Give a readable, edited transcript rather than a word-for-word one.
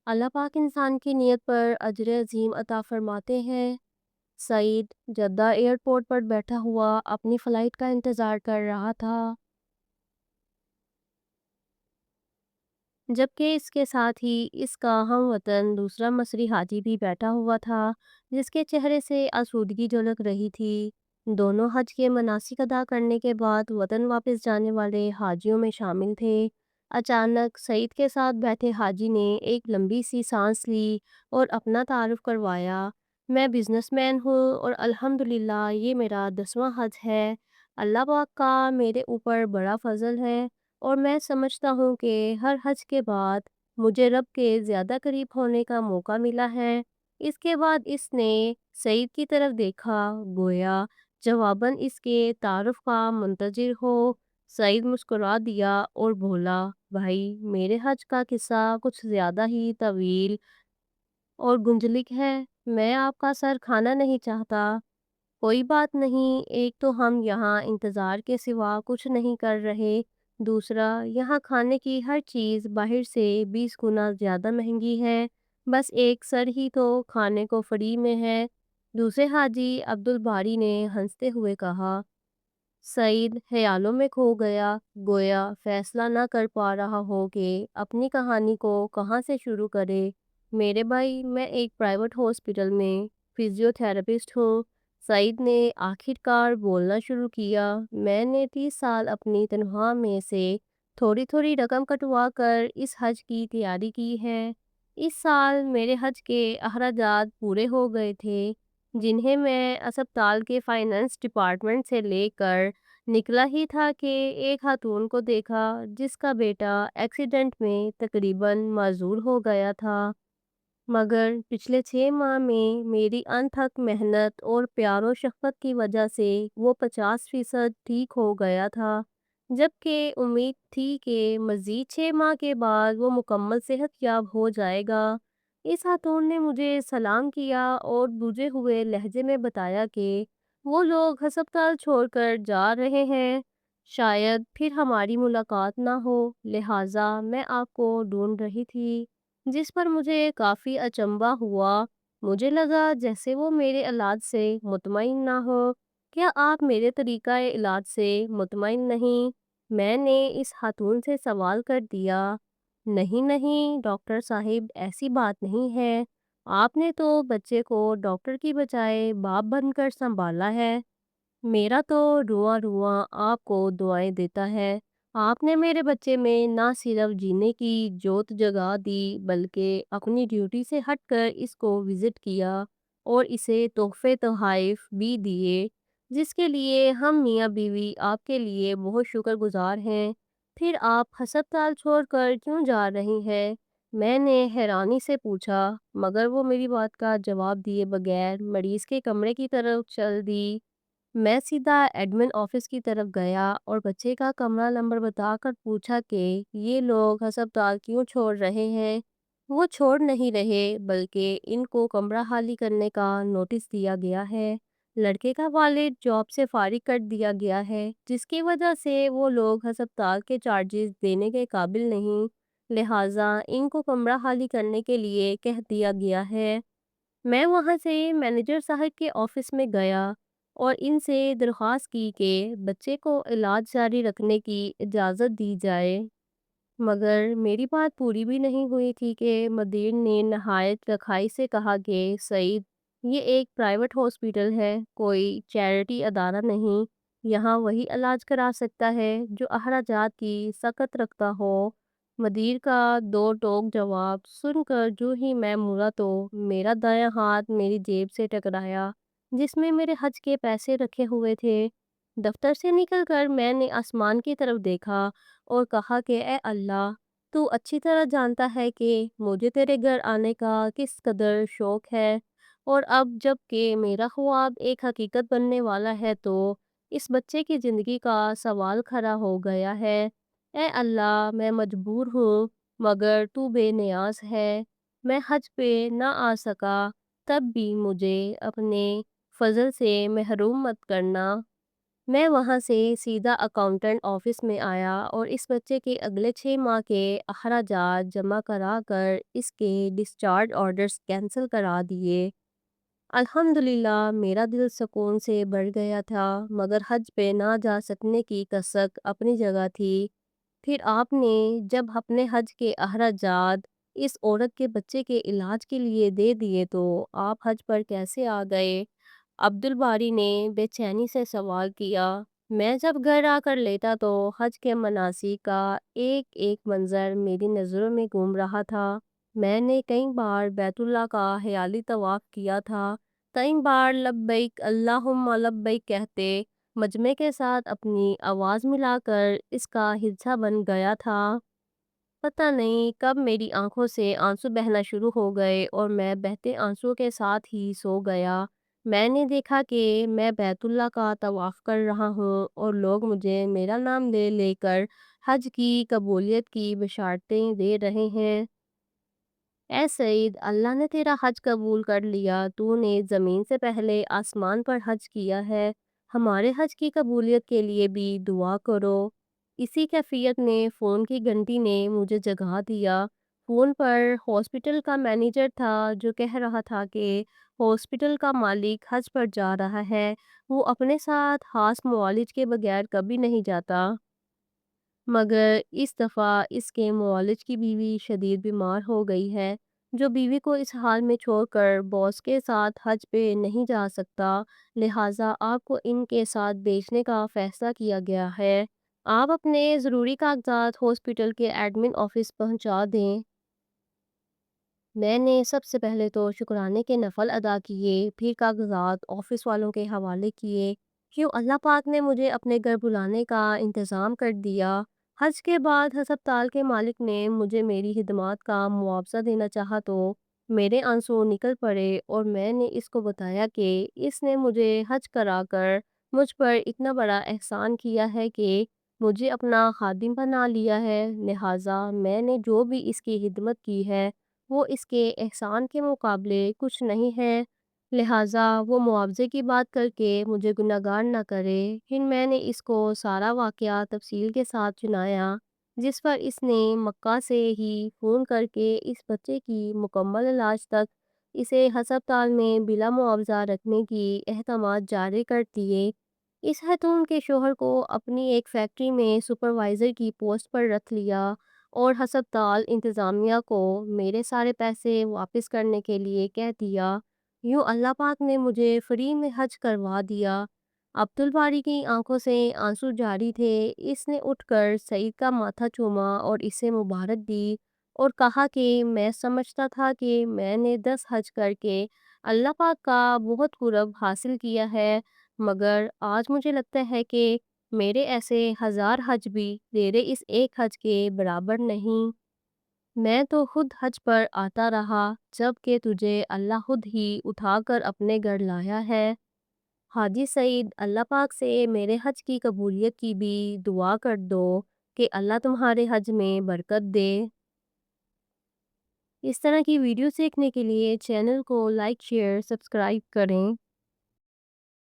اللہ पाक इंसान की नीयत पर अजर अजीम अता फरमाते हैं। सईद जद्दा एयरपोर्ट पर बैठा हुआ अपनी फ़्लाइट का इंतज़ार कर रहा था, जबकि इसके साथ ही इसका हमवतन दूसरा मसरी हाजी भी बैठा हुआ था, जिसके चेहरे से आसूदगी झलक रही थी। दोनों हज के मनासिक अदा करने के बाद वतन वापस जाने वाले हाजियों में शामिल थे। अचानक सईद के साथ बैठे हाजी ने एक लंबी सी सांस ली और अपना तारुफ करवाया। मैं बिजनेसमैन हूँ और अल्हम्दुलिल्लाह ये मेरा 10वां हज है। अल्लाह पाक का मेरे ऊपर बड़ा फजल है और मैं समझता हूँ कि हर हज के बाद मुझे रब के ज़्यादा करीब होने का मौका मिला है। इसके बाद इसने सईद की तरफ देखा, गोया जवाबन इसके तारुफ का मुंतजिर हो। सईद मुस्कुरा दिया और बोला, भाई मेरे हज का किस्सा कुछ ज़्यादा ही तवील और गुंजलिक है। मैं आपका सर खाना नहीं चाहता। कोई बात नहीं, एक तो हम यहाँ इंतज़ार के सिवा कुछ नहीं कर रहे, दूसरा यहाँ खाने की हर चीज़ बाहर से 20 गुना ज़्यादा महंगी है। बस एक सर ही तो खाने को फ्री में है। दूसरे हाजी अब्दुल बारी ने हंसते हुए कहा। सईद ख्यालों में खो गया, गोया फैसला न कर पा रहा हो कि अपनी कहानी को कहाँ से शुरू करे। मेरे भाई, मैं एक प्राइवेट हॉस्पिटल में फिजियोथेरेपिस्ट हूँ। सईद ने आखिरकार बोलना शुरू किया। मैंने 30 साल अपनी तनख्वाह में से थोड़ी थोड़ी रकम कटवा कर इस हज की तैयारी की है। इस साल मेरे हज के अखराजात पूरे हो गए थे, जिन्हें मैं अस्पताल के फाइनेंस डिपार्टमेंट से लेकर निकला ही था कि एक खातून को देखा जिसका बेटा एक्सीडेंट में तकरीबन माजूर हो गया था। मगर पिछले 6 माह में मेरी अनथक मेहनत और प्यारो शफ़क़त की वजह से वो 50% ठीक हो गया था, जबकि उम्मीद थी कि मज़ीद 6 माह के बाद वो मुकम्मल सेहतयाब हो जाएगा। इस खातून ने मुझे सलाम किया और बुझे हुए लहजे में बताया कि वो लोग हस्पताल छोड़कर जा रहे हैं, शायद फिर हमारी मुलाकात ना हो, लिहाजा मैं आपको ढूंढ रही थी। जिस पर मुझे काफ़ी अचंभा हुआ। मुझे लगा जैसे वो मेरे इलाज से मुतमईन ना हो। क्या आप मेरे तरीक़ा इलाज से मुतमईन नहीं? मैंने इस खातून से सवाल कर दिया। नहीं नहीं डॉक्टर साहिब, ऐसी बात नहीं है। आपने तो बच्चे को डॉक्टर की बजाय बाप बनकर संभाला है। मेरा तो रुआ-रुआ आपको दुआएं देता है। आपने मेरे बच्चे में ना सिर्फ जीने की जोत जगा दी, बल्कि अपनी ड्यूटी से हटकर इसको विज़िट किया और इसे तोहफ़े तोहफ़ भी दिए, जिसके लिए हम मियाँ बीवी आपके लिए बहुत शुक्रगुजार हैं। फिर आप हस्पताल छोड़कर क्यों जा रही हैं? मैंने हैरानी से पूछा, मगर वो मेरी बात का जवाब दिए बगैर मरीज़ के कमरे की तरफ चल दी। मैं सीधा एडमिन ऑफिस की तरफ गया और बच्चे का कमरा नंबर बताकर पूछा कि ये लोग अस्पताल क्यों छोड़ रहे हैं। वो छोड़ नहीं रहे, बल्कि इनको कमरा खाली करने का नोटिस दिया गया है। लड़के का वालिद जॉब से फारिग कर दिया गया है, जिसकी वजह से वो लोग अस्पताल के चार्जेस देने के काबिल नहीं, लिहाजा इनको कमरा खाली करने के लिए कह दिया गया है। मैं वहाँ से मैनेजर साहब के ऑफिस में गया और इनसे दरख्वास्त की कि बच्चे को इलाज जारी रखने की इजाज़त दी जाए। मगर मेरी बात पूरी भी नहीं हुई थी कि मदीर ने नहायत रखाई से कहा कि सईद, ये एक प्राइवेट हॉस्पिटल है, कोई चैरिटी अदारा नहीं। यहाँ वही इलाज करा सकता है जो अखराजात की सकत रखता हो। मदीर का दो टोक जवाब सुनकर जो ही मैं मुड़ा तो मेरा दायां हाथ मेरी जेब से टकराया, जिसमें मेरे हज के पैसे रखे हुए थे। दफ्तर से निकलकर मैंने आसमान की तरफ देखा और कहा कि ए अल्लाह, तू अच्छी तरह जानता है कि मुझे तेरे घर आने का किस कदर शौक है, और अब जब कि मेरा ख्वाब एक हकीकत बनने वाला है तो इस बच्चे की ज़िंदगी का सवाल खड़ा हो गया है। ए अल्लाह, मैं मजबूर हूँ, मगर तू बेनियाज है। मैं हज पे ना आ सका, तब भी मुझे अपने फजल से महरूम मत करना। میں وہاں سے سیدھا اکاؤنٹنٹ آفس میں آیا اور اس بچے کے اگلے 6 ماہ کے اخراجات جمع کرا کر اس کے ڈسچارج آرڈرز کینسل کرا دیے۔ الحمدللہ میرا دل سکون سے بھر گیا تھا، مگر حج پہ نہ جا سکنے کی کسک اپنی جگہ تھی۔ پھر آپ نے جب اپنے حج کے اخراجات اس عورت کے بچے کے علاج کے لیے دے دیے تو آپ حج پر کیسے آ گئے؟ عبد الباری نے بے چینی سے سوال کیا۔ میں جب گھر آ کر لیٹا تو حج کے مناسک کا ایک ایک منظر میری نظروں میں گھوم رہا تھا۔ میں نے کئی بار بیت اللہ کا خیالی طواف کیا تھا، کئی بار لبیک اللہم لبیک کہتے مجمع کے ساتھ اپنی آواز ملا کر اس کا حصہ بن گیا تھا۔ پتہ نہیں کب میری آنکھوں سے آنسو بہنا شروع ہو گئے اور میں بہتے آنسو کے ساتھ ہی سو گیا۔ میں نے دیکھا کہ میں بیت اللہ کا طواف کر رہا ہوں اور لوگ مجھے میرا نام لے لے کر حج کی قبولیت کی بشارتیں دے رہے ہیں۔ اے سعید، اللہ نے تیرا حج قبول کر لیا، تو نے زمین سے پہلے آسمان پر حج کیا ہے، ہمارے حج کی قبولیت کے لیے بھی دعا کرو۔ اسی کیفیت میں فون کی گھنٹی نے مجھے جگا دیا۔ فون پر ہاسپٹل کا مینیجر تھا جو کہہ رہا تھا کہ ہاسپٹل کا مالک حج پر جا رہا ہے، وہ اپنے ساتھ خاص معالج کے بغیر کبھی نہیں جاتا۔ مگر اس دفعہ اس کے معالج کی بیوی شدید بیمار ہو گئی ہے، جو بیوی کو اس حال میں چھوڑ کر باس کے ساتھ حج پہ نہیں جا سکتا، لہٰذا آپ کو ان کے ساتھ بھیجنے کا فیصلہ کیا گیا ہے۔ آپ اپنے ضروری کاغذات ہاسپٹل کے ایڈمن آفس پہنچا دیں۔ میں نے سب سے پہلے تو شکرانے کے نفل ادا کیے، پھر کاغذات آفس والوں کے حوالے کیے۔ کیوں اللہ پاک نے مجھے اپنے گھر بلانے کا انتظام کر دیا۔ حج کے بعد ہسپتال کے مالک نے مجھے میری خدمات کا معاوضہ دینا چاہا تو میرے آنسو نکل پڑے اور میں نے اس کو بتایا کہ اس نے مجھے حج کرا کر مجھ پر اتنا بڑا احسان کیا ہے کہ مجھے اپنا خادم بنا لیا ہے، لہٰذا میں نے جو بھی اس کی خدمت کی ہے وہ اس کے احسان کے مقابلے کچھ نہیں ہے، لہٰذا وہ معاوضے کی بات کر کے مجھے گنہگار نہ کرے۔ پھر میں نے اس کو سارا واقعہ تفصیل کے ساتھ سنایا، جس پر اس نے مکہ سے ہی فون کر کے اس بچے کی مکمل علاج تک اسے ہسپتال میں بلا معاوضہ رکھنے کی احکامات جاری کر دیے۔ اس خاتون کے شوہر کو اپنی ایک فیکٹری میں سپروائزر کی پوسٹ پر رکھ لیا اور ہسپتال انتظامیہ کو میرے سارے پیسے واپس کرنے کے لیے کہہ دیا۔ یوں اللہ پاک نے مجھے فری میں حج کروا دیا۔ عبد الباری کی آنکھوں سے آنسو جاری تھے۔ اس نے اٹھ کر سعید کا ماتھا چوما اور اسے مبارک دی اور کہا کہ میں سمجھتا تھا کہ میں نے 10 حج کر کے اللہ پاک کا بہت قرب حاصل کیا ہے، مگر آج مجھے لگتا ہے کہ میرے ایسے 1000 حج بھی تیرے اس ایک حج کے برابر نہیں۔ میں تو خود حج پر آتا رہا جب کہ تجھے اللہ خود ہی اٹھا کر اپنے گھر لایا ہے۔ حاجی سعید، اللہ پاک سے میرے حج کی قبولیت کی بھی دعا کر دو کہ اللہ تمہارے حج میں برکت دے۔ اس طرح کی ویڈیو دیکھنے کے لیے چینل کو لائک، شیئر، سبسکرائب کریں۔